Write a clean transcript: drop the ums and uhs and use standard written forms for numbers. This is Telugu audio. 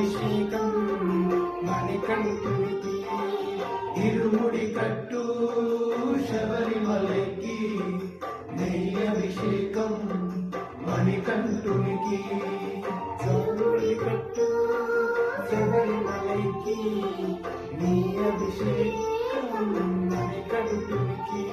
అభిషేకం మణికంఠునికి ఇరుముడి కట్టు శబరిమలకి నెయ్యి అభిషేకం మణికంఠునికి ఇరుముడి కట్టు శబరిమలకి నెయ్యి అభిషేకం మణికంఠునికి